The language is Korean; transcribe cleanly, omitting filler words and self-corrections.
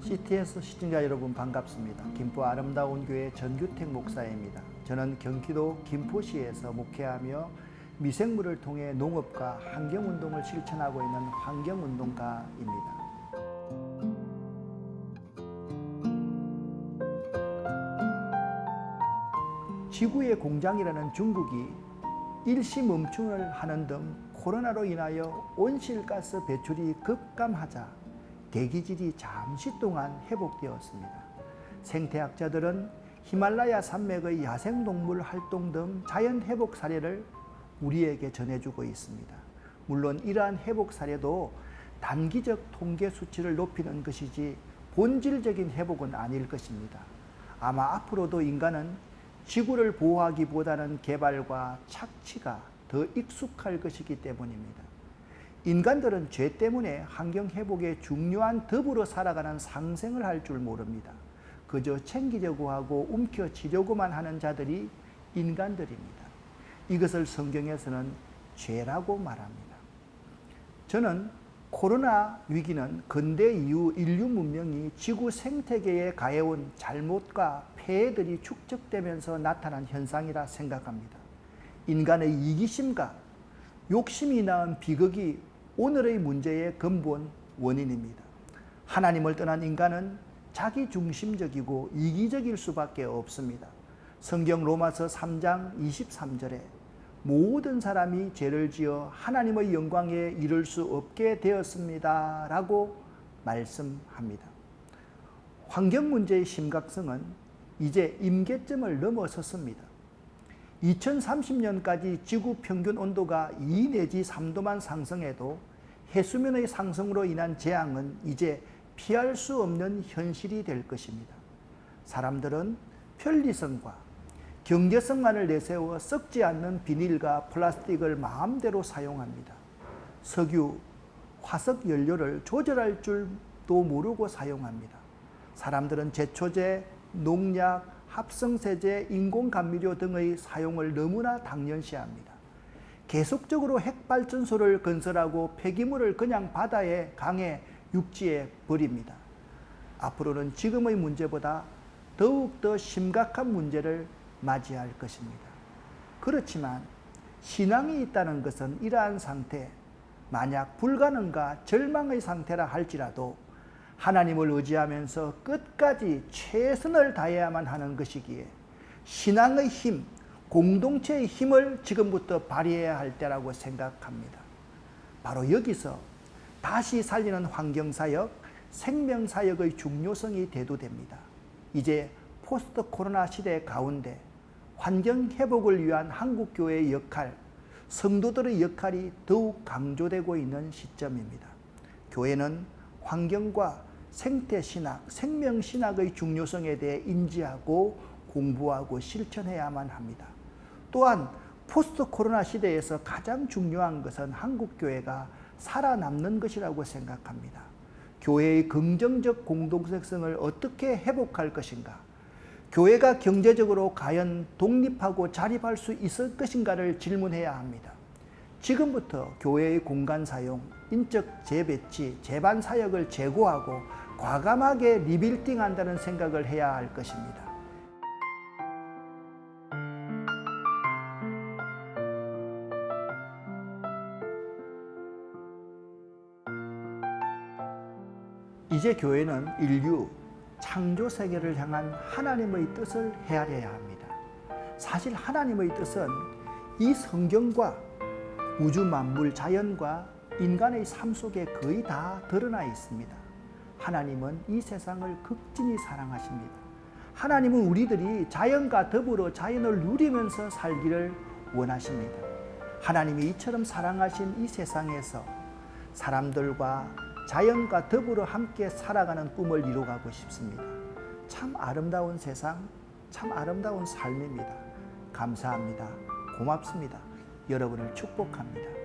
CTS 시청자 여러분 반갑습니다. 김포 아름다운 교회 전규택 목사입니다. 저는 경기도 김포시에서 목회하며 미생물을 통해 농업과 환경운동을 실천하고 있는 환경운동가입니다. 지구의 공장이라는 중국이 일시 멈춤을 하는 등 코로나로 인하여 온실가스 배출이 급감하자 대기질이 잠시 동안 회복되었습니다. 생태학자들은 히말라야 산맥의 야생동물 활동 등 자연 회복 사례를 우리에게 전해주고 있습니다. 물론 이러한 회복 사례도 단기적 통계 수치를 높이는 것이지 본질적인 회복은 아닐 것입니다. 아마 앞으로도 인간은 지구를 보호하기보다는 개발과 착취가 더 익숙할 것이기 때문입니다. 인간들은 죄 때문에 환경 회복에 중요한 덕으로 살아가는 상생을 할 줄 모릅니다. 그저 챙기려고 하고 움켜쥐려고만 하는 자들이 인간들입니다. 이것을 성경에서는 죄라고 말합니다. 저는 코로나 위기는 근대 이후 인류 문명이 지구 생태계에 가해온 잘못과 폐해들이 축적되면서 나타난 현상이라 생각합니다. 인간의 이기심과 욕심이 낳은 비극이 오늘의 문제의 근본 원인입니다. 하나님을 떠난 인간은 자기중심적이고 이기적일 수밖에 없습니다. 성경 로마서 3장 23절에 모든 사람이 죄를 지어 하나님의 영광에 이를 수 없게 되었습니다 라고 말씀합니다. 환경 문제의 심각성은 이제 임계점을 넘어섰습니다. 2030년까지 지구 평균 온도가 2 내지 3도만 상승해도 해수면의 상승으로 인한 재앙은 이제 피할 수 없는 현실이 될 것입니다. 사람들은 편리성과 경제성만을 내세워 썩지 않는 비닐과 플라스틱을 마음대로 사용합니다. 석유, 화석 연료를 조절할 줄도 모르고 사용합니다. 사람들은 제초제, 농약, 합성세제, 인공감미료 등의 사용을 너무나 당연시합니다. 계속적으로 핵발전소를 건설하고 폐기물을 그냥 바다에, 강에, 육지에 버립니다. 앞으로는 지금의 문제보다 더욱더 심각한 문제를 맞이할 것입니다. 그렇지만 신앙이 있다는 것은 이러한 상태, 만약 불가능과 절망의 상태라 할지라도 하나님을 의지하면서 끝까지 최선을 다해야만 하는 것이기에 신앙의 힘, 공동체의 힘을 지금부터 발휘해야 할 때라고 생각합니다. 바로 여기서 다시 살리는 환경사역, 생명사역의 중요성이 대두됩니다. 이제 포스트 코로나 시대 가운데 환경회복을 위한 한국교회의 역할, 성도들의 역할이 더욱 강조되고 있는 시점입니다. 교회는 환경과 생태신학, 생명신학의 중요성에 대해 인지하고 공부하고 실천해야만 합니다. 또한 포스트 코로나 시대에서 가장 중요한 것은 한국교회가 살아남는 것이라고 생각합니다. 교회의 긍정적 공동체성을 어떻게 회복할 것인가? 교회가 경제적으로 과연 독립하고 자립할 수 있을 것인가를 질문해야 합니다. 지금부터 교회의 공간 사용, 인적 재배치, 재반 사역을 재고하고 과감하게 리빌딩한다는 생각을 해야 할 것입니다. 이제 교회는 인류 창조 세계를 향한 하나님의 뜻을 헤아려야 합니다. 사실 하나님의 뜻은 이 성경과 우주 만물 자연과 인간의 삶 속에 거의 다 드러나 있습니다. 하나님은 이 세상을 극진히 사랑하십니다. 하나님은 우리들이 자연과 더불어 자연을 누리면서 살기를 원하십니다. 하나님이 이처럼 사랑하신 이 세상에서 사람들과 자연과 더불어 함께 살아가는 꿈을 이루가고 싶습니다. 참 아름다운 세상, 참 아름다운 삶입니다. 감사합니다. 고맙습니다. 여러분을 축복합니다.